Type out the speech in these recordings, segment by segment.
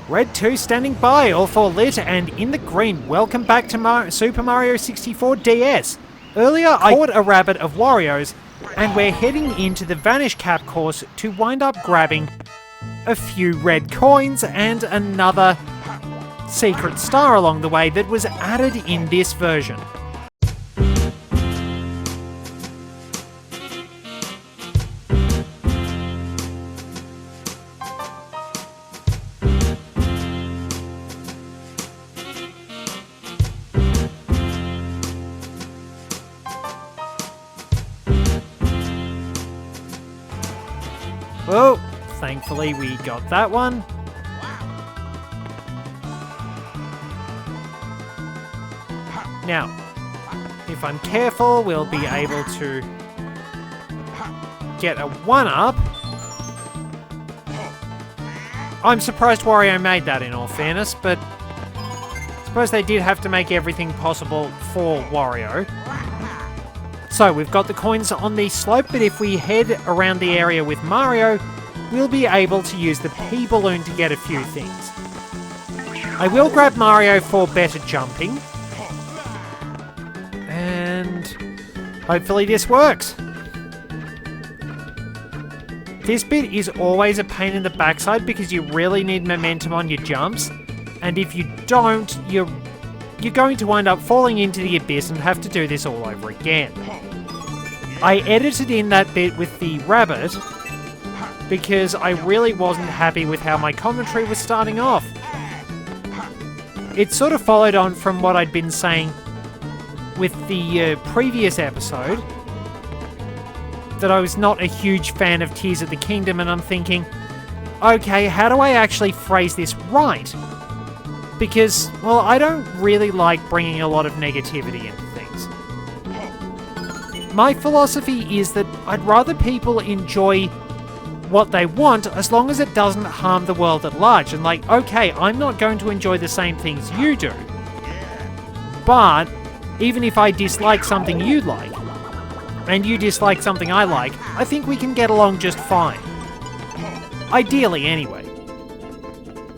Red 2 standing by, all 4 lit, and in the green. Welcome back to Super Mario 64 DS. Earlier, I caught a rabbit of Wario's, and we're heading into the Vanish Cap course to wind up grabbing a few red coins and another secret star along the way that was added in this version. Oh, thankfully we got that one. Now, if I'm careful, we'll be able to get a 1-up. I'm surprised Wario made that, in all fairness, but I suppose they did have to make everything possible for Wario. So, we've got the coins on the slope, but if we head around the area with Mario, we'll be able to use the P-balloon to get a few things. I will grab Mario for better jumping. And hopefully this works. This bit is always a pain in the backside because you really need momentum on your jumps. And if you don't, you're going to wind up falling into the abyss and have to do this all over again. I edited in that bit with the rabbit because I really wasn't happy with how my commentary was starting off. It sort of followed on from what I'd been saying with the previous episode, that I was not a huge fan of Tears of the Kingdom, and I'm thinking, okay, how do I actually phrase this right? Because, well, I don't really like bringing a lot of negativity into things. My philosophy is that I'd rather people enjoy what they want as long as it doesn't harm the world at large. And like, okay, I'm not going to enjoy the same things you do, but even if I dislike something you like, and you dislike something I like, I think we can get along just fine. Ideally, anyway.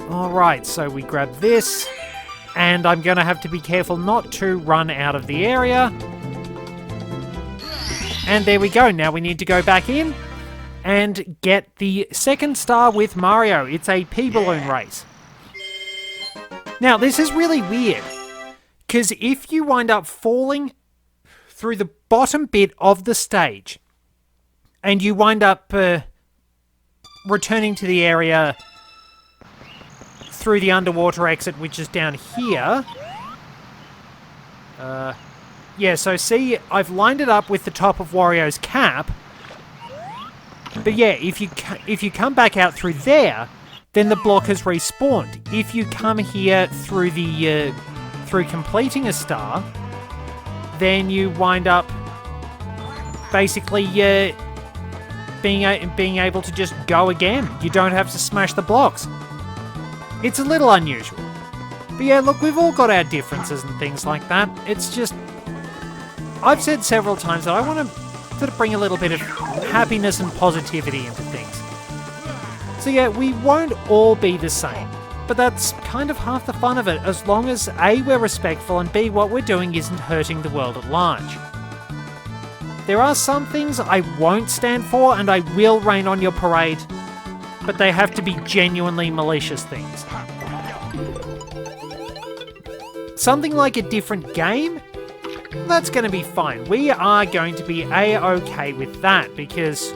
Alright, so we grab this, and I'm going to have to be careful not to run out of the area. And there we go, now we need to go back in and get the second star with Mario. It's a P-balloon race. Now, this is really weird, because if you wind up falling through the bottom bit of the stage, and you wind up returning to the area through the underwater exit, which is down here. Yeah, so see, I've lined it up with the top of Wario's cap. But yeah, if you come back out through there, then the block has respawned. If you come here through the through completing a star, then you wind up basically being able to just go again. You don't have to smash the blocks. It's a little unusual. But yeah, look, we've all got our differences and things like that. It's just, I've said several times that I want to sort of bring a little bit of happiness and positivity into things. So yeah, we won't all be the same. But that's kind of half the fun of it, as long as A, we're respectful, and B, what we're doing isn't hurting the world at large. There are some things I won't stand for, and I will rain on your parade, but they have to be genuinely malicious things. Something like a different game? That's going to be fine. We are going to be A-okay with that, because,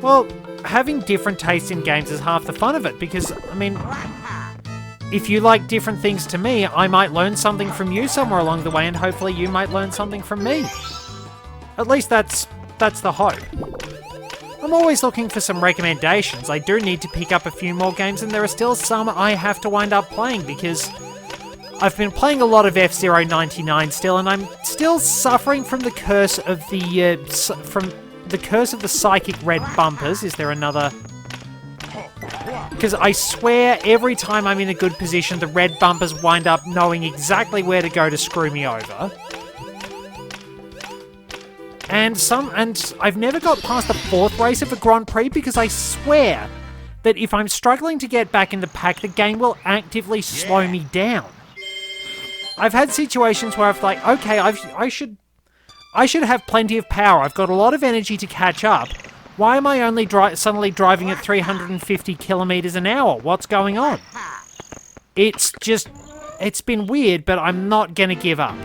well, having different tastes in games is half the fun of it, because, I mean, if you like different things to me, I might learn something from you somewhere along the way, and hopefully you might learn something from me. At least that's the hope. I'm always looking for some recommendations. I do need to pick up a few more games, and there are still some I have to wind up playing, because I've been playing a lot of F-Zero 99 still, and I'm still suffering from the curse of the psychic red bumpers. Is there another? Because I swear every time I'm in a good position, the red bumpers wind up knowing exactly where to go to screw me over. And I've never got past the 4th race of a Grand Prix because I swear that if I'm struggling to get back in the pack, the game will actively slow me down. I've had situations where I've like, okay, I should have plenty of power. I've got a lot of energy to catch up. Why am I only suddenly driving at 350 kilometers an hour? What's going on? It's been weird, but I'm not going to give up.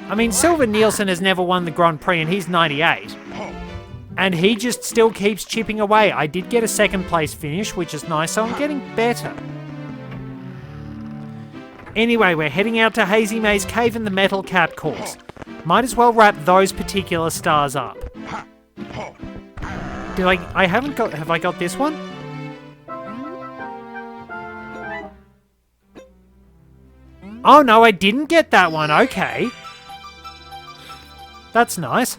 I mean, Sylvan Nielsen has never won the Grand Prix, and he's 98. And he just still keeps chipping away. I did get a second place finish, which is nice, so I'm getting better. Anyway, we're heading out to Hazy Maze Cave and the Metal Cap course. Might as well wrap those particular stars up. Have I got this one? Oh no, I didn't get that one, okay. That's nice.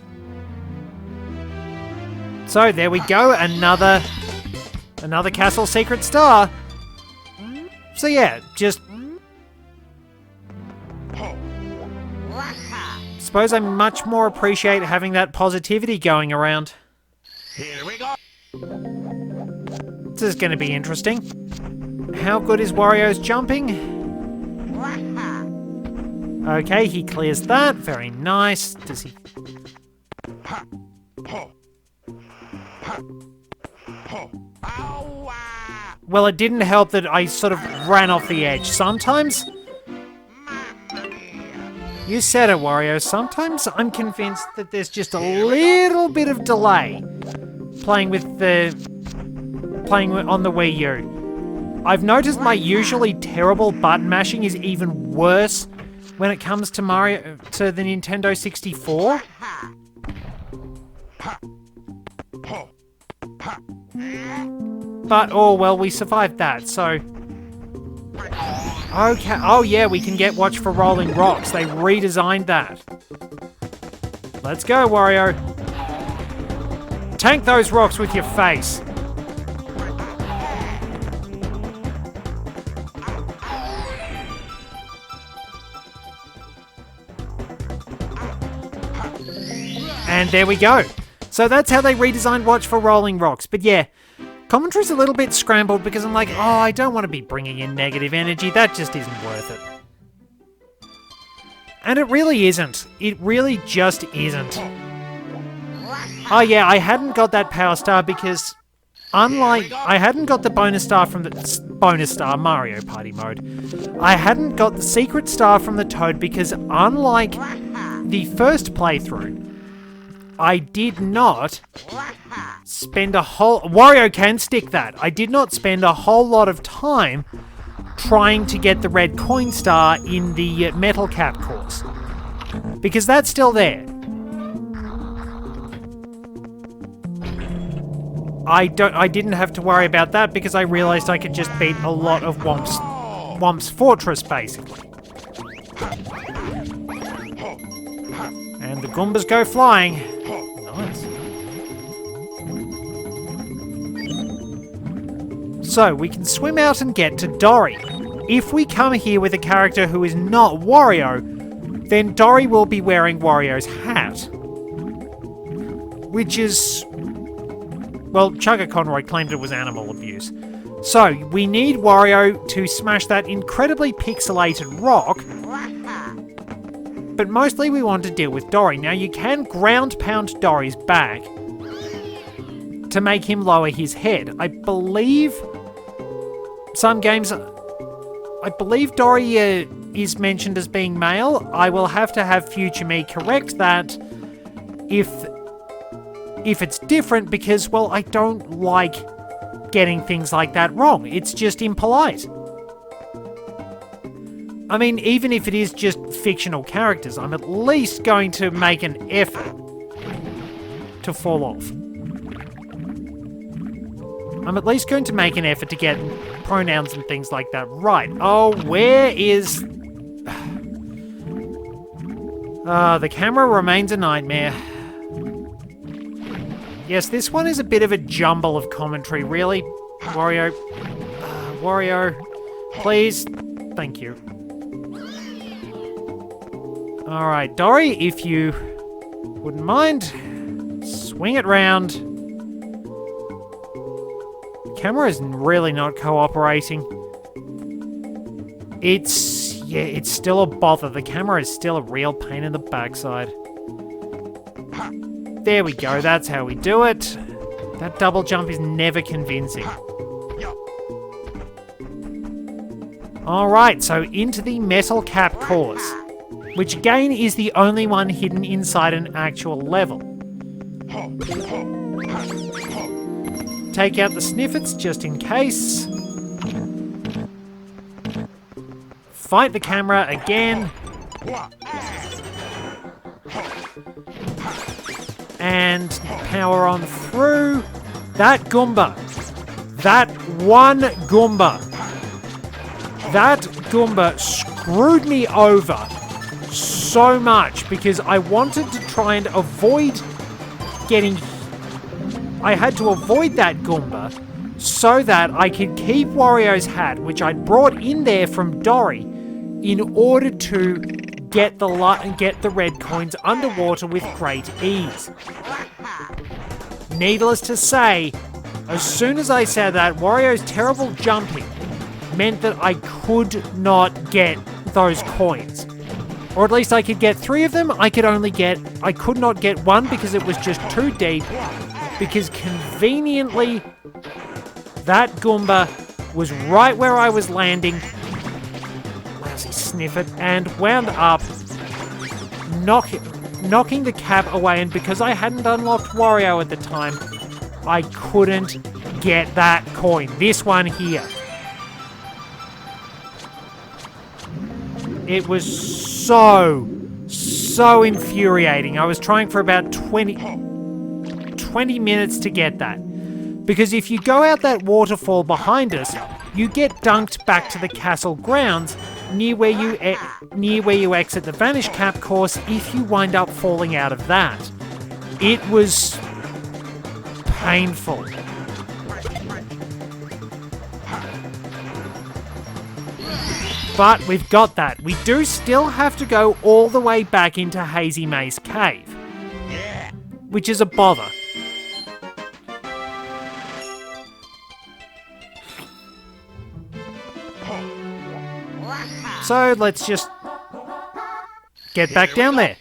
So there we go, another castle secret star. So yeah, just... Suppose I much more appreciate having that positivity going around. Here we go. This is going to be interesting. How good is Wario's jumping? Okay, he clears that. Very nice. Does he... Well, it didn't help that I sort of ran off the edge. Sometimes... You said it, Wario. Sometimes I'm convinced that there's just a little bit of delay playing on the Wii U. I've noticed my usually terrible button mashing is even worse when it comes to the Nintendo 64. But, oh well, we survived that, so... Okay, oh yeah, we can get Watch for Rolling Rocks. They redesigned that. Let's go, Wario. Tank those rocks with your face. And there we go. So that's how they redesigned Watch for Rolling Rocks. But yeah, commentary's a little bit scrambled because I'm like, oh, I don't want to be bringing in negative energy. That just isn't worth it. And it really isn't. It really just isn't. Oh yeah, I hadn't got that Power Star because I hadn't got the bonus star from the bonus star Mario Party mode. I hadn't got the secret star from the Toad because unlike the first playthrough, I did not spend a whole... Wario can stick that. I did not spend a whole lot of time trying to get the red coin star in the Metal Cap course. Because that's still there. I didn't have to worry about that because I realized I could just beat a lot of Womp's Fortress, basically. And the Goombas go flying. Nice. So, we can swim out and get to Dory. If we come here with a character who is not Wario, then Dory will be wearing Wario's hat. Which is... Well, Chugga Conroy claimed it was animal abuse. So, we need Wario to smash that incredibly pixelated rock, but mostly we want to deal with Dory. Now, you can ground pound Dory's back to make him lower his head. I believe some games... I believe Dory is mentioned as being male. I will have to have future me correct that if it's different because, well, I don't like getting things like that wrong. It's just impolite. I mean, even if it is just fictional characters, I'm at least going to make an effort to fall off. I'm at least going to make an effort to get pronouns and things like that right. Oh, where is... the camera remains a nightmare. Yes, this one is a bit of a jumble of commentary, really. Wario. Wario. Please. Thank you. Alright, Dory, if you wouldn't mind, swing it round. camera is really not cooperating. It's still a bother. The camera is still a real pain in the backside. There we go, that's how we do it. That double jump is never convincing. Alright, so into the metal cap course, which again is the only one hidden inside an actual level. Take out the sniffets just in case. Fight the camera again. And power on through. That Goomba. That one Goomba. That Goomba screwed me over so much because I wanted to try and avoid getting... I had to avoid that Goomba so that I could keep Wario's hat, which I'd brought in there from Dory, in order to get the red coins underwater with great ease. Needless to say, as soon as I said that, Wario's terrible jumping meant that I could not get those coins. Or at least I could get 3 of them. I could not get 1 because it was just too deep. Because conveniently, that Goomba was right where I was landing. Lousy sniff it. And wound up knocking the cap away. And because I hadn't unlocked Wario at the time, I couldn't get that coin. This one here. It was so infuriating. I was trying for about 20 minutes to get that. Because if you go out that waterfall behind us, you get dunked back to the castle grounds near where you exit the Vanish Cap course if you wind up falling out of that. It was painful. But we've got that. We do still have to go all the way back into Hazy Maze Cave, which is a bother. So let's just get back down there.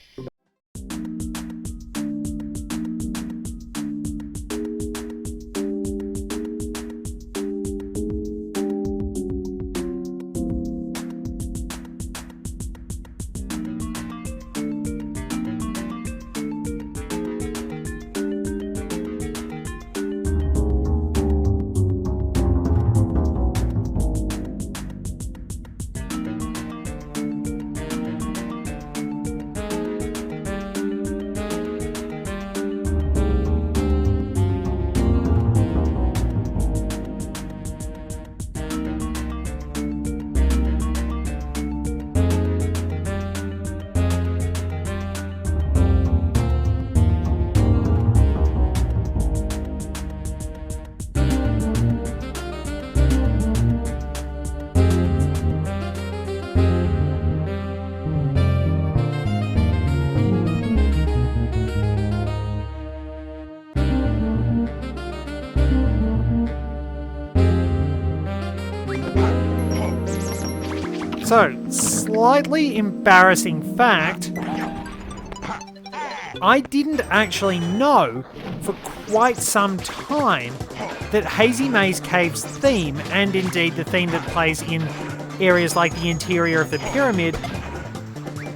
So, slightly embarrassing fact, I didn't actually know for quite some time that Hazy Maze Cave's theme, and indeed the theme that plays in areas like the interior of the pyramid,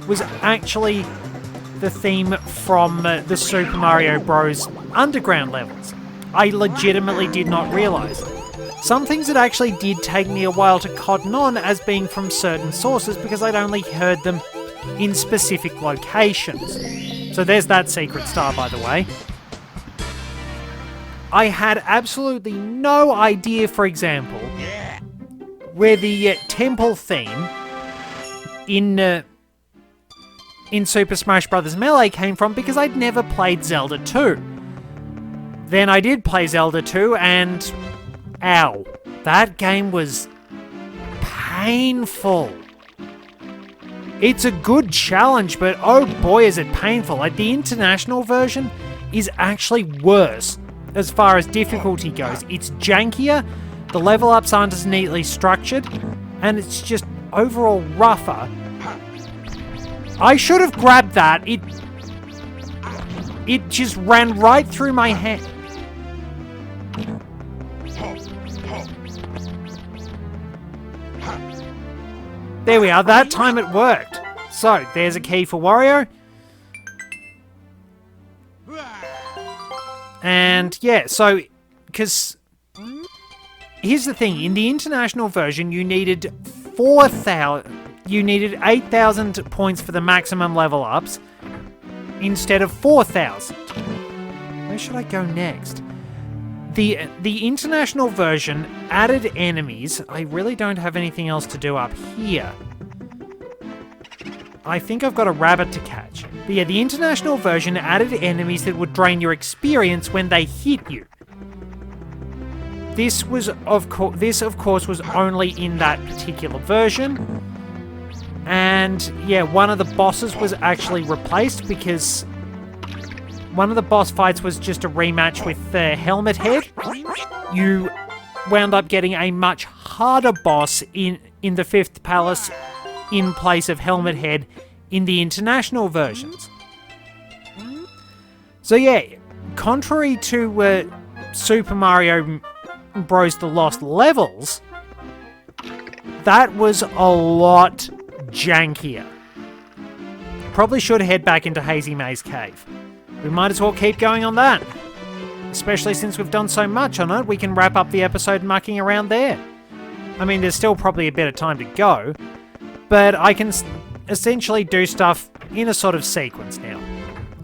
was actually the theme from the Super Mario Bros. Underground levels. I legitimately did not realise. Some things that actually did take me a while to cotton on as being from certain sources because I'd only heard them in specific locations. So there's that secret star, by the way. I had absolutely no idea, for example, where the temple theme in Super Smash Bros. Melee came from because I'd never played Zelda 2. Then I did play Zelda 2 and... ow. That game was painful. It's a good challenge, but oh boy is it painful. Like, the international version is actually worse as far as difficulty goes. It's jankier, the level ups aren't as neatly structured, and it's just overall rougher. I should have grabbed that. It just ran right through my hand. There we are, that time it worked. So, there's a key for Wario. And yeah, so, because here's the thing, in the international version you needed 8,000 points for the maximum level ups instead of 4,000. Where should I go next? The international version added enemies. I really don't have anything else to do up here. I think I've got a rabbit to catch. But yeah, the international version added enemies that would drain your experience when they hit you. This of course was only in that particular version. And yeah, one of the bosses was actually replaced because one of the boss fights was just a rematch with the Helmet Head. You wound up getting a much harder boss in the 5th Palace in place of Helmet Head in the international versions. So yeah, contrary to Super Mario Bros. The Lost Levels, that was a lot jankier. Probably should head back into Hazy Maze Cave. We might as well keep going on that. Especially since we've done so much on it, we can wrap up the episode mucking around there. I mean, there's still probably a bit of time to go, but I can essentially do stuff in a sort of sequence now,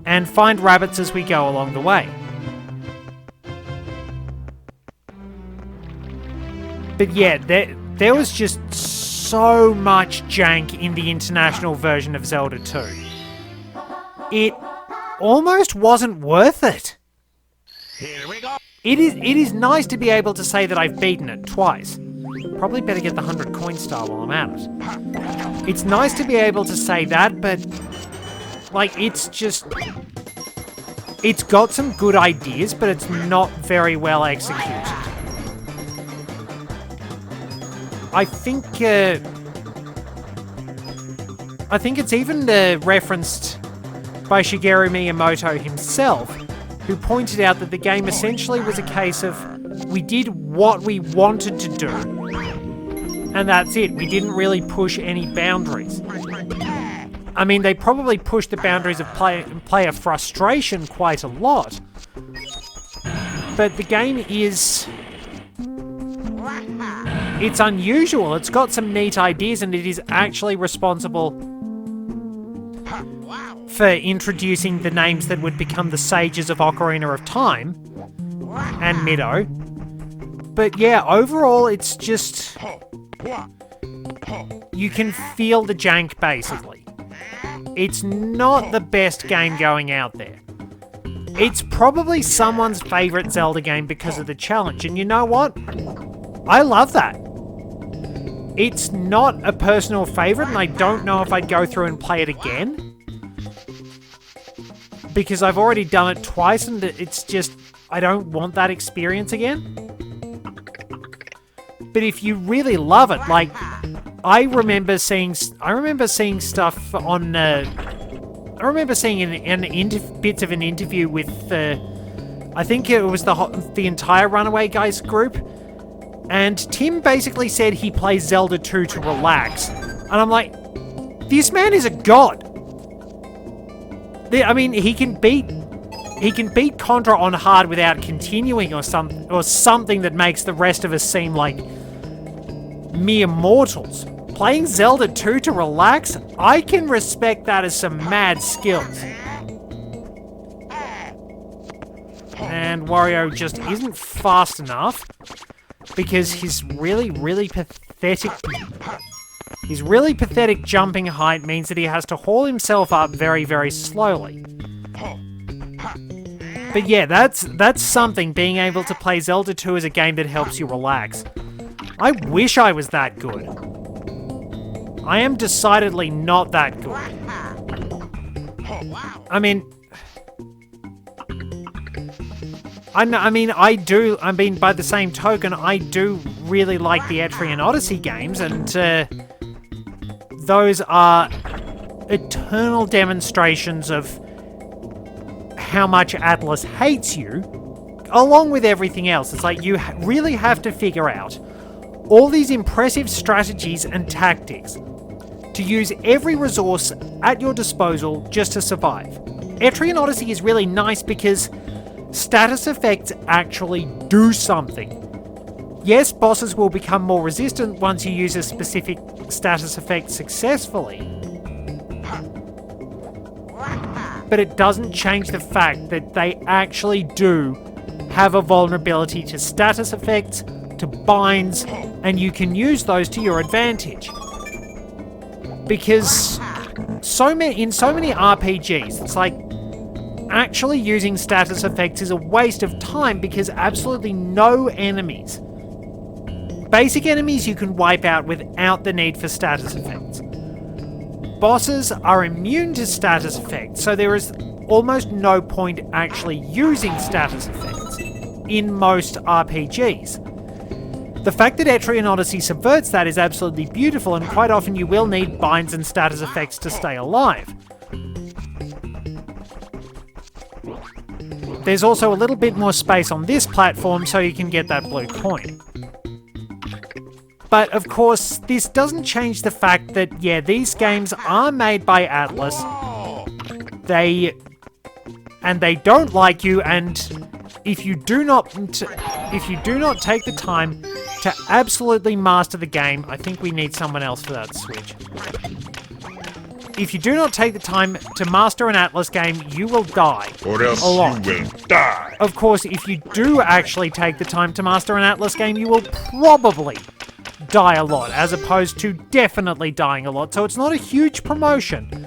and find rabbits as we go along the way. But yeah, there was just so much jank in the international version of Zelda 2. It almost wasn't worth it. Here we go. It is nice to be able to say that I've beaten it twice. Probably better get the 100 coin star while I'm at it. It's nice to be able to say that, but like it's got some good ideas, but it's not very well executed. I think it's even referenced by Shigeru Miyamoto himself, who pointed out that the game essentially was a case of we did what we wanted to do, and that's it. We didn't really push any boundaries. I mean, they probably pushed the boundaries of player frustration quite a lot, but the game is... it's unusual. It's got some neat ideas, and it is actually responsible for introducing the names that would become the sages of Ocarina of Time and Mido. But yeah, overall, it's just... you can feel the jank, basically. It's not the best game going out there. It's probably someone's favourite Zelda game because of the challenge, and you know what? I love that. It's not a personal favourite, and I don't know if I'd go through and play it again, because I've already done it twice, and it's just, I don't want that experience again. But if you really love it, like, I remember seeing stuff on, I remember seeing bits of an interview with, I think it was the entire Runaway Guys group, and Tim basically said he plays Zelda 2 to relax. And I'm like, this man is a god. I mean, he can beat Contra on hard without continuing or something that makes the rest of us seem like mere mortals. Playing Zelda 2 to relax, I can respect that as some mad skills. And Wario just isn't fast enough because his really pathetic jumping height means that he has to haul himself up very slowly. But yeah, that's something, being able to play Zelda 2 as a game that helps you relax. I wish I was that good. I am decidedly not that good. I mean, I do. I mean, by the same token, I do really like the Etrian Odyssey games, and those are eternal demonstrations of how much Atlas hates you, along with everything else. It's like you really have to figure out all these impressive strategies and tactics to use every resource at your disposal just to survive. Etrian Odyssey is really nice because status effects actually do something. Yes, bosses will become more resistant once you use a specific status effect successfully, but it doesn't change the fact that they actually do have a vulnerability to status effects, to binds, and you can use those to your advantage. Because in so many RPGs, it's like actually using status effects is a waste of time because absolutely no enemies, basic enemies, you can wipe out without the need for status effects. Bosses are immune to status effects, so there is almost no point actually using status effects in most RPGs. The fact that Etrian Odyssey subverts that is absolutely beautiful, and quite often you will need binds and status effects to stay alive. There's also a little bit more space on this platform so you can get that blue coin. But of course, this doesn't change the fact that, yeah, these games are made by Atlas. They don't like you, and if you do not take the time to absolutely master the game, I think we need someone else for that switch. If you do not take the time to master an Atlas game, you will die. Or else a lot. you will die. Of course, if you do actually take the time to master an Atlas game, you will probably die a lot, as opposed to definitely dying a lot, so it's not a huge promotion.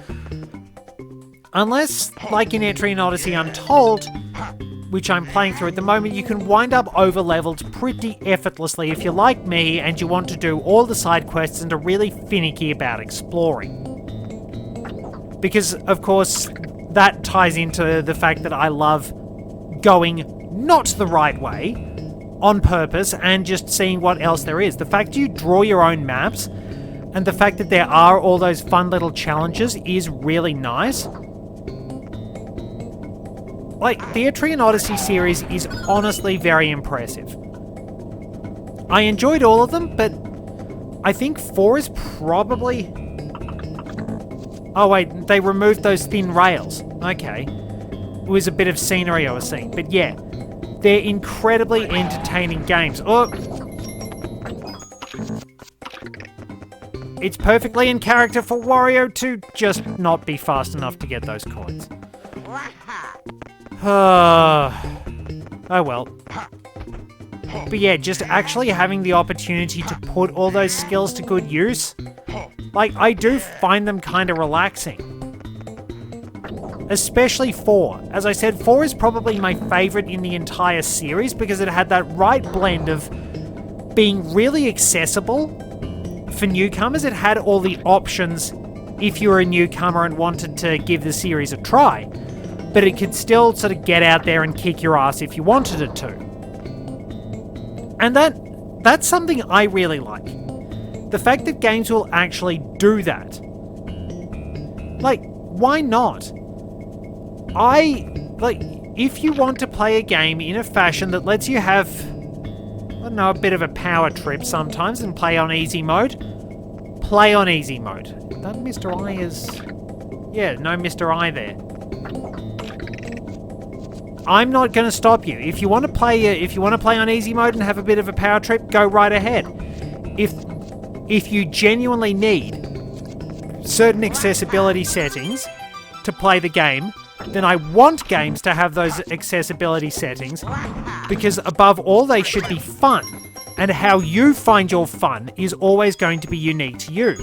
Unless, like in Etrian Odyssey Untold, which I'm playing through at the moment, you can wind up over-leveled pretty effortlessly if you're like me and you want to do all the side quests and are really finicky about exploring. Because, of course, that ties into the fact that I love going not the right way, on purpose, and just seeing what else there is. The fact you draw your own maps, and the fact that there are all those fun little challenges is really nice. Like, the Etrian Odyssey series is honestly very impressive. I enjoyed all of them, but I think 4 is probably... Oh wait, they removed those thin rails. Okay. It was a bit of scenery I was seeing, but yeah. They're incredibly entertaining games. Oh! It's perfectly in character for Wario to just not be fast enough to get those coins. Oh well. But yeah, just actually having the opportunity to put all those skills to good use, like, I do find them kind of relaxing. Especially 4. As I said, 4 is probably my favourite in the entire series because it had that right blend of being really accessible for newcomers. It had all the options if you were a newcomer and wanted to give the series a try, but it could still sort of get out there and kick your ass if you wanted it to. And that's something I really like. The fact that games will actually do that. Like, why not? If you want to play a game in a fashion that lets you have, I don't know, a bit of a power trip sometimes and play on easy mode, play on easy mode. That Mr. I is... Yeah, no Mr. I there. I'm not going to stop you. If you want to play on easy mode and have a bit of a power trip, go right ahead. If you genuinely need certain accessibility settings to play the game, then I want games to have those accessibility settings, because above all, they should be fun, and how you find your fun is always going to be unique to you.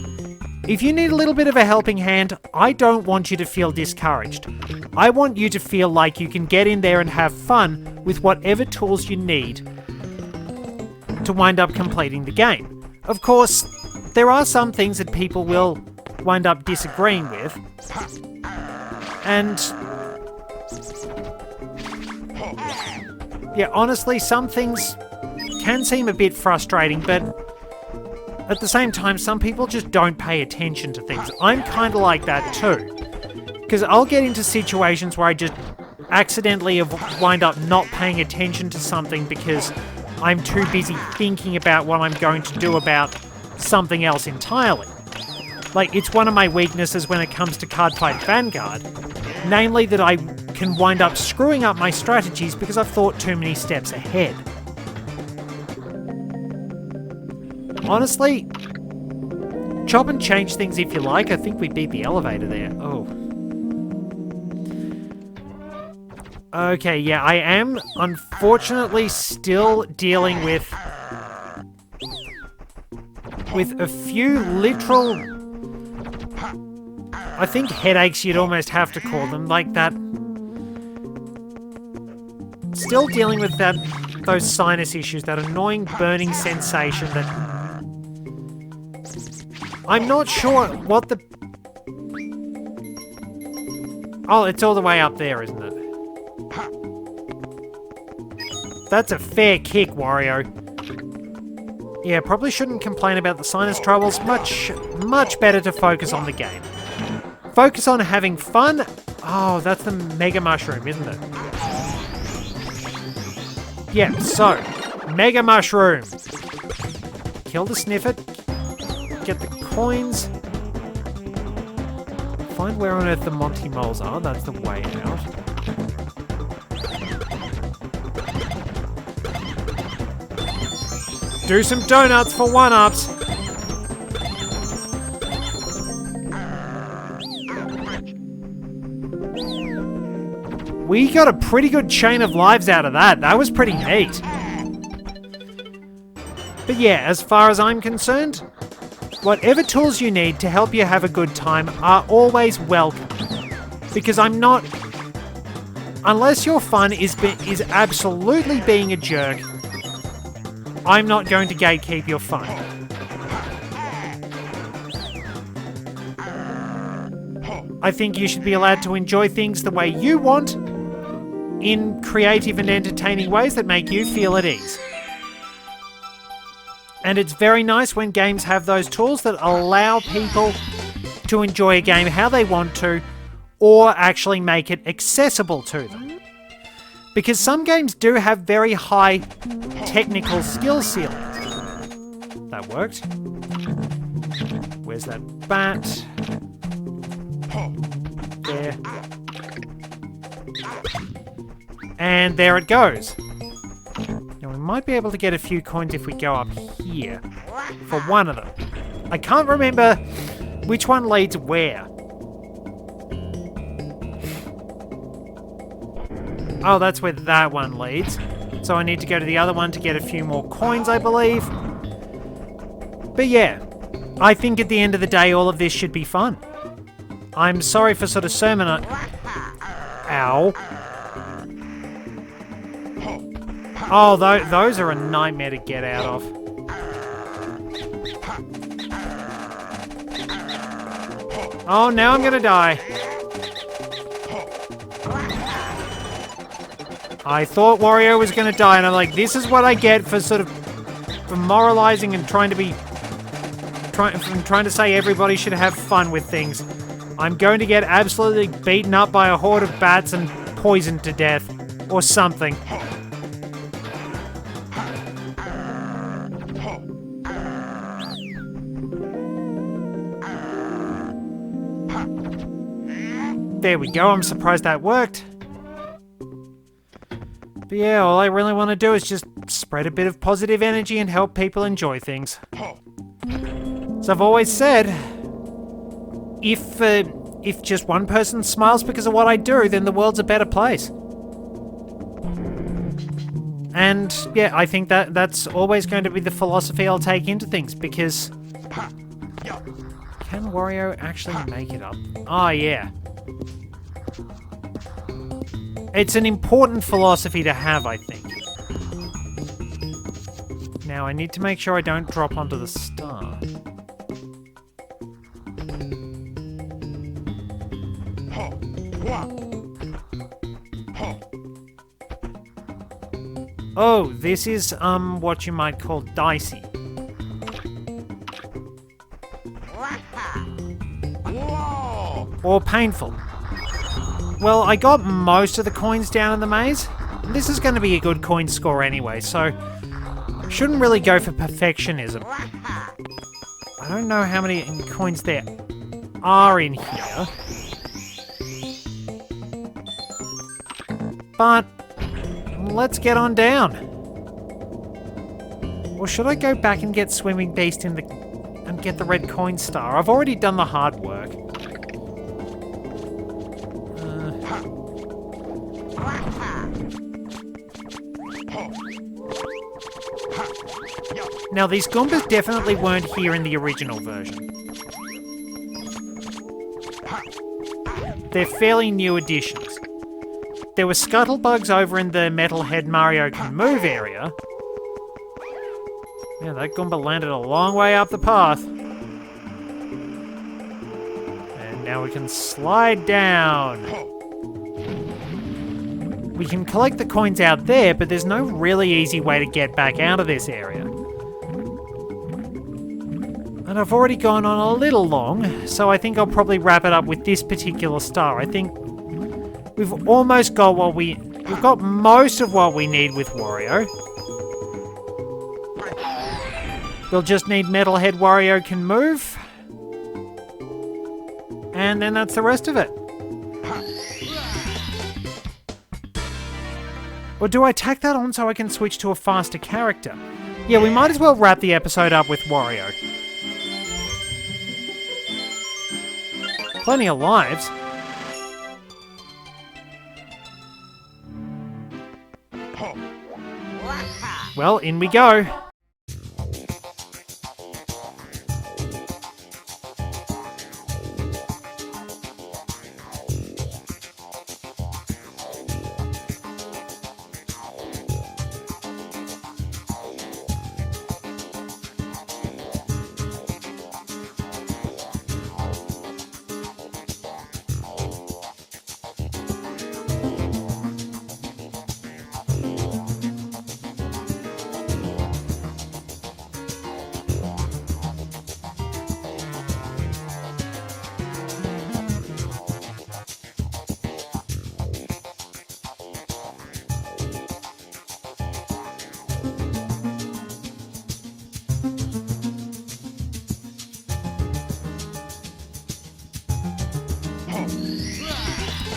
If you need a little bit of a helping hand, I don't want you to feel discouraged. I want you to feel like you can get in there and have fun with whatever tools you need to wind up completing the game. Of course, there are some things that people will wind up disagreeing with, and Yeah, honestly, some things can seem a bit frustrating, but at the same time, some people just don't pay attention to things. I'm kind of like that too. Because I'll get into situations where I just accidentally wind up not paying attention to something because I'm too busy thinking about what I'm going to do about something else entirely. Like, it's one of my weaknesses when it comes to Cardfight Vanguard, namely that I can wind up screwing up my strategies because I've thought too many steps ahead. Honestly, chop and change things if you like. I think we beat the elevator there. Oh. Okay, yeah, I am unfortunately still dealing with a few literal, I think headaches you'd almost have to call them, like that. Still dealing with those sinus issues, that annoying burning sensation that I'm not sure what the... Oh, it's all the way up there, isn't it? That's a fair kick, Wario. Yeah, probably shouldn't complain about the sinus troubles. Much better to focus on the game. Focus on having fun. Oh, that's the Mega Mushroom, isn't it? Yeah, so, Mega Mushroom. Kill the Sniffet. Get the coins. Find where on earth the Monty Moles are. That's the way out. Do some donuts for one-ups. We got a pretty good chain of lives out of that. That was pretty neat. But yeah, as far as I'm concerned, whatever tools you need to help you have a good time are always welcome. Because I'm not... Unless your fun is absolutely being a jerk, I'm not going to gatekeep your fun. I think you should be allowed to enjoy things the way you want, in creative and entertaining ways that make you feel at ease. And it's very nice when games have those tools that allow people to enjoy a game how they want to, or actually make it accessible to them. Because some games do have very high technical skill ceilings. That worked. Where's that bat? There. And there it goes. Now we might be able to get a few coins if we go up here. For one of them. I can't remember which one leads where. Oh, that's where that one leads. So I need to go to the other one to get a few more coins, I believe. But yeah, I think at the end of the day, all of this should be fun. I'm sorry for sort of Ow. Oh, those are a nightmare to get out of. Oh, now I'm gonna die. I thought Wario was going to die, and I'm like, this is what I get for for moralizing and trying to say everybody should have fun with things. I'm going to get absolutely beaten up by a horde of bats and poisoned to death. Or something. There we go, I'm surprised that worked. But yeah, all I really want to do is just spread a bit of positive energy and help people enjoy things. As I've always said, if just one person smiles because of what I do, then the world's a better place. And yeah, I think that's always going to be the philosophy I'll take into things, because... Can Wario actually make it up? Oh yeah. It's an important philosophy to have, I think. Now, I need to make sure I don't drop onto the star. Oh, this is, what you might call dicey. Whoa! Or painful. Well, I got most of the coins down in the maze. This is going to be a good coin score anyway, so shouldn't really go for perfectionism. I don't know how many coins there are in here. But let's get on down. Or should I go back and get Swimming Beast and get the red coin star? I've already done the hard work. Now, these Goombas definitely weren't here in the original version. They're fairly new additions. There were scuttlebugs over in the Metalhead Mario Can Move area. Yeah, that Goomba landed a long way up the path. And now we can slide down. We can collect the coins out there, but there's no really easy way to get back out of this area. And I've already gone on a little long, so I think I'll probably wrap it up with this particular star. I think we've almost got we've got most of what we need with Wario. We'll just need Metalhead Wario Can Move. And then that's the rest of it. Or do I tack that on so I can switch to a faster character? Yeah, we might as well wrap the episode up with Wario. Plenty of lives. Well, in we go.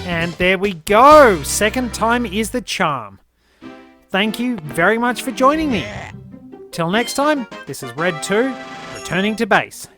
And there we go! Second time is the charm. Thank you very much for joining me. Till next time, this is Red 2, returning to base.